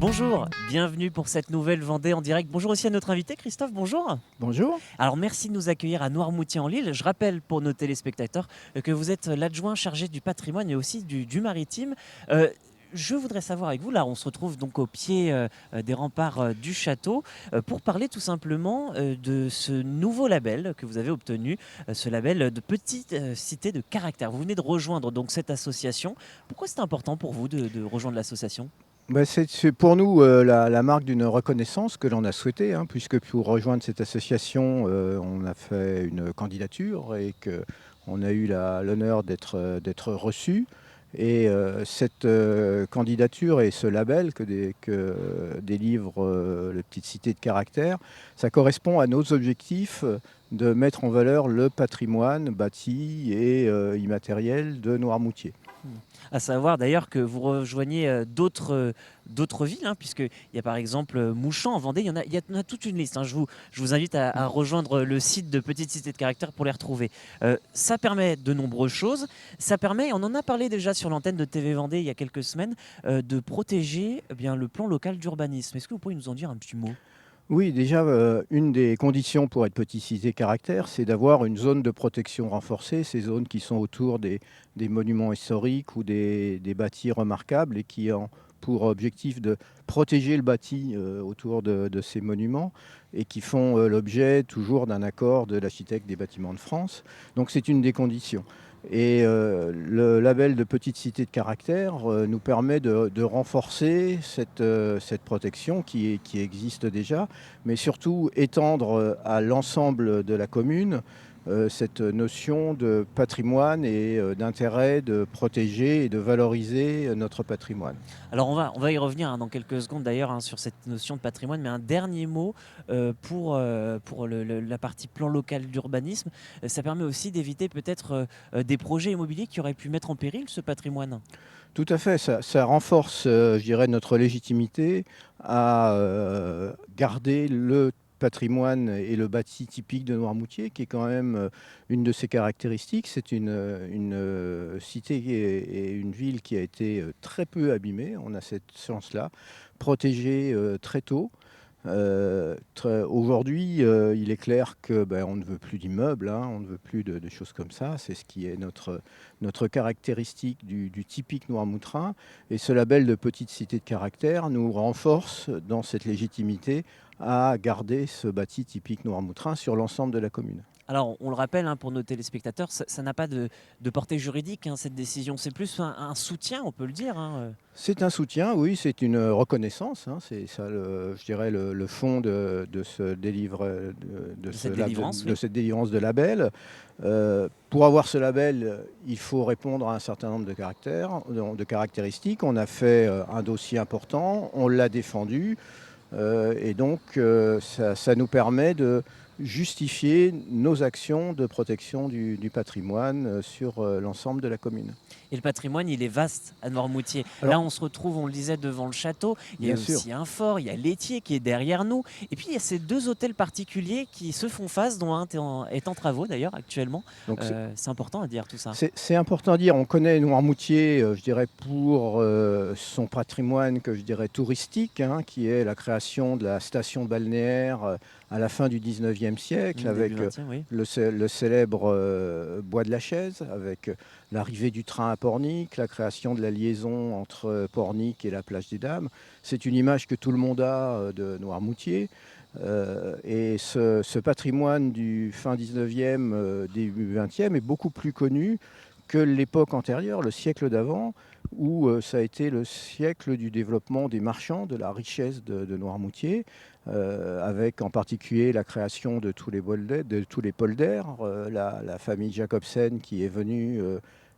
Bonjour, bienvenue pour cette nouvelle Vendée en direct. Bonjour aussi à notre invité Christophe, bonjour. Bonjour. Alors merci de nous accueillir à Noirmoutier-en-l'Île. Je rappelle pour nos téléspectateurs que vous êtes l'adjoint chargé du patrimoine et aussi du maritime. Euh, je voudrais savoir avec vous, là on se retrouve donc au pied des remparts du château pour parler tout simplement de ce nouveau label que vous avez obtenu, ce label de petite cité de caractère. Vous venez de rejoindre donc cette association. Pourquoi c'est important pour vous de rejoindre l'association? C'est pour nous la marque d'une reconnaissance que l'on a souhaité, hein, puisque pour rejoindre cette association, on a fait une candidature et qu'on a eu l'honneur d'être reçu. Et cette candidature et ce label que délivre le Petite Cité de Caractère, ça correspond à nos objectifs de mettre en valeur le patrimoine bâti et immatériel de Noirmoutier. À savoir d'ailleurs que vous rejoignez d'autres villes, hein, puisqu'il y a par exemple Mouchamp en Vendée, il y en a toute une liste, hein. Je vous invite à rejoindre le site de Petite Cité de Caractère pour les retrouver. Ça permet de nombreuses choses. Ça permet, on en a parlé déjà sur l'antenne de TV Vendée il y a quelques semaines, de protéger bien, le plan local d'urbanisme. Est-ce que vous pouvez nous en dire un petit mot? Oui, déjà, une des conditions pour être petit cité caractère, c'est d'avoir une zone de protection renforcée, ces zones qui sont autour des monuments historiques ou des bâtis remarquables et qui ont pour objectif de protéger le bâti autour de ces monuments et qui font l'objet toujours d'un accord de l'architecte des bâtiments de France. Donc c'est une des conditions. Et le label de petite cité de caractère nous permet de renforcer cette protection qui existe déjà, mais surtout étendre à l'ensemble de la commune cette notion de patrimoine et d'intérêt de protéger et de valoriser notre patrimoine. Alors on va y revenir, hein, dans quelques secondes d'ailleurs, hein, sur cette notion de patrimoine, mais un dernier mot pour la partie plan local d'urbanisme. Ça permet aussi d'éviter peut-être des projets immobiliers qui auraient pu mettre en péril ce patrimoine. Tout à fait, ça renforce, je dirais, notre légitimité à garder le patrimoine et le bâti typique de Noirmoutier, qui est quand même une de ses caractéristiques. C'est une cité et une ville qui a été très peu abîmée, on a cette chance-là, protégée très tôt. Aujourd'hui, il est clair que on ne veut plus d'immeubles, hein, on ne veut plus de choses comme ça. C'est ce qui est notre caractéristique du typique noirmoutrin. Et ce label de petite cité de caractère nous renforce dans cette légitimité à garder ce bâti typique noirmoutrin sur l'ensemble de la commune. Alors on le rappelle, hein, pour nos téléspectateurs, ça n'a pas de portée juridique, hein, cette décision. C'est plus un soutien, on peut le dire, hein. C'est un soutien, oui, c'est une reconnaissance, hein, c'est ça, je dirais, le fond de ce délivre, De cette délivrance, de oui. cette délivrance de label. Pour avoir ce label, il faut répondre à un certain nombre de caractères, de caractéristiques. On a fait un dossier important, on l'a défendu, et donc ça nous permet de justifier nos actions de protection du patrimoine sur l'ensemble de la commune. Et le patrimoine, il est vaste à Noirmoutier. Alors, Là, on se retrouve, on le disait, devant le château. Il y bien a sûr. aussi un fort, il y a l'Étier qui est derrière nous. Et puis, il y a ces deux hôtels particuliers qui se font face, dont un est en travaux d'ailleurs actuellement. Donc C'est important à dire tout ça. c'est important à dire. On connaît Noirmoutier, je dirais, pour son patrimoine que je dirais touristique, hein, qui est la création de la station balnéaire à la fin du 19e siècle, Début avec 20e, oui. le célèbre Bois de la Chaise, avec l'arrivée du train à Pornic, la création de la liaison entre Pornic et la plage des Dames. C'est une image que tout le monde a de Noirmoutier. Et ce patrimoine du fin 19e, début 20e est beaucoup plus connu que l'époque antérieure, le siècle d'avant, où ça a été le siècle du développement des marchands, de la richesse de Noirmoutier, avec en particulier la création de tous les polders, la famille Jacobsen qui est venue,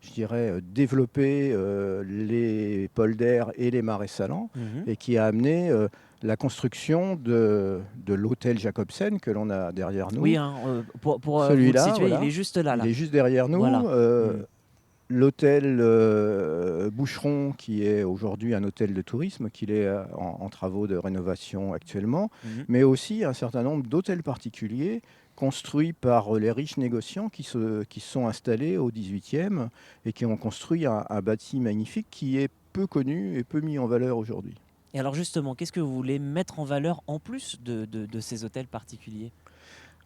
je dirais, développer les polders et les marais salants, Mhm. et qui a amené la construction de l'hôtel Jacobsen que l'on a derrière Oui, nous. hein, pour vous le Celui-là, situer, il voilà, est juste là, il là. est juste derrière nous. Voilà. Mhm. L'hôtel Boucheron, qui est aujourd'hui un hôtel de tourisme, qui est en travaux de rénovation actuellement, Mhm. mais aussi un certain nombre d'hôtels particuliers construits par les riches négociants qui se sont installés au 18e et qui ont construit un bâti magnifique qui est peu connu et peu mis en valeur aujourd'hui. Et alors justement, qu'est-ce que vous voulez mettre en valeur en plus de ces hôtels particuliers?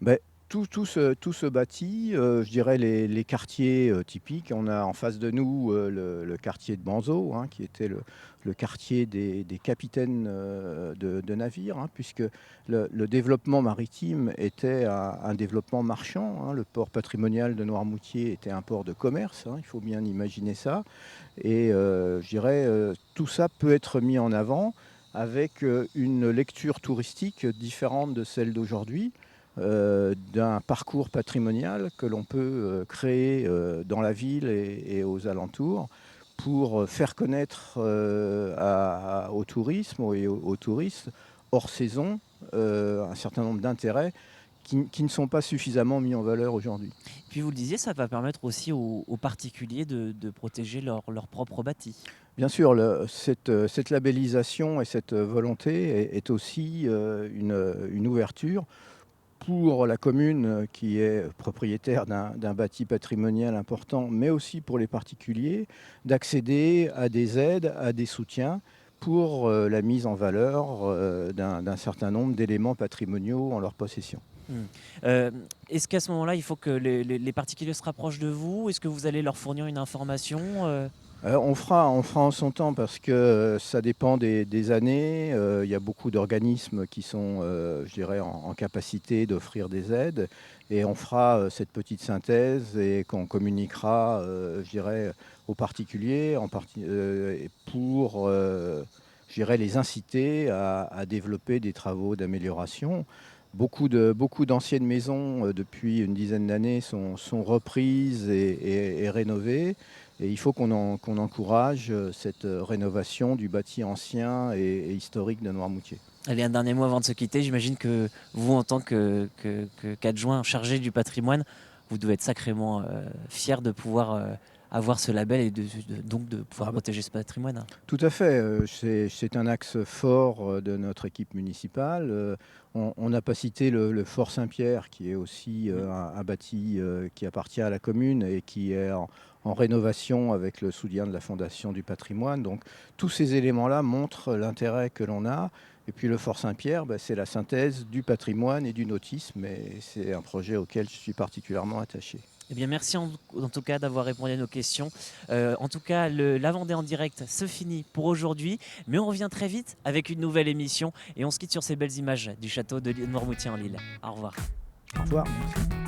Beh, tout ce bâti, je dirais les quartiers, typiques. On a en face de nous, le quartier de Banzo, hein, qui était le quartier des capitaines, de navires, hein, puisque le développement maritime était un développement marchand, hein. Le port patrimonial de Noirmoutier était un port de commerce, hein, il faut bien imaginer ça et je dirais, tout ça peut être mis en avant avec, une lecture touristique différente de celle d'aujourd'hui, d'un parcours patrimonial que l'on peut créer dans la ville et aux alentours pour faire connaître au tourisme et aux touristes hors saison un certain nombre d'intérêts qui ne sont pas suffisamment mis en valeur aujourd'hui. Puis vous le disiez, ça va permettre aussi aux particuliers de protéger leur propre bâti. Bien sûr, cette labellisation et cette volonté est aussi une ouverture pour la commune qui est propriétaire d'un bâti patrimonial important, mais aussi pour les particuliers, d'accéder à des aides, à des soutiens pour la mise en valeur d'un certain nombre d'éléments patrimoniaux en leur possession. Mmh. Heu, Est-ce qu'à ce moment-là, il faut que les particuliers se rapprochent de vous? Est-ce que vous allez leur fournir une information, On fera en son temps parce que ça dépend des années. Il y a beaucoup d'organismes qui sont, je dirais, en capacité d'offrir des aides et on fera cette petite synthèse et qu'on communiquera, je dirais, aux particuliers et pour, je dirais, les inciter à développer des travaux d'amélioration. Beaucoup d'anciennes maisons, depuis une dizaine d'années sont reprises et rénovées et il faut qu'on encourage, cette, rénovation du bâti ancien et historique de Noirmoutier. Allez, un dernier mot avant de se quitter. J'imagine que vous, en tant qu'adjoint chargé du patrimoine, vous devez être sacrément fier de pouvoir avoir ce label et donc de pouvoir Ah bah, protéger ce patrimoine. tout à fait, c'est un axe fort, de notre équipe municipale. On n'a pas cité le fort Saint-Pierre qui est aussi, Mmh. un bâti, qui appartient à la commune et qui est en rénovation avec le soutien de la Fondation du patrimoine. Donc tous ces éléments-là montrent l'intérêt que l'on a et puis le fort Saint-Pierre, bah, c'est la synthèse du patrimoine et du nautisme et c'est un projet auquel je suis particulièrement attaché. Eh bien, merci en tout cas d'avoir répondu à nos questions. En tout cas, la Vendée en direct se finit pour aujourd'hui, mais on revient très vite avec une nouvelle émission et on se quitte sur ces belles images du château de Noirmoutier en Lille. Au revoir. Au revoir, merci.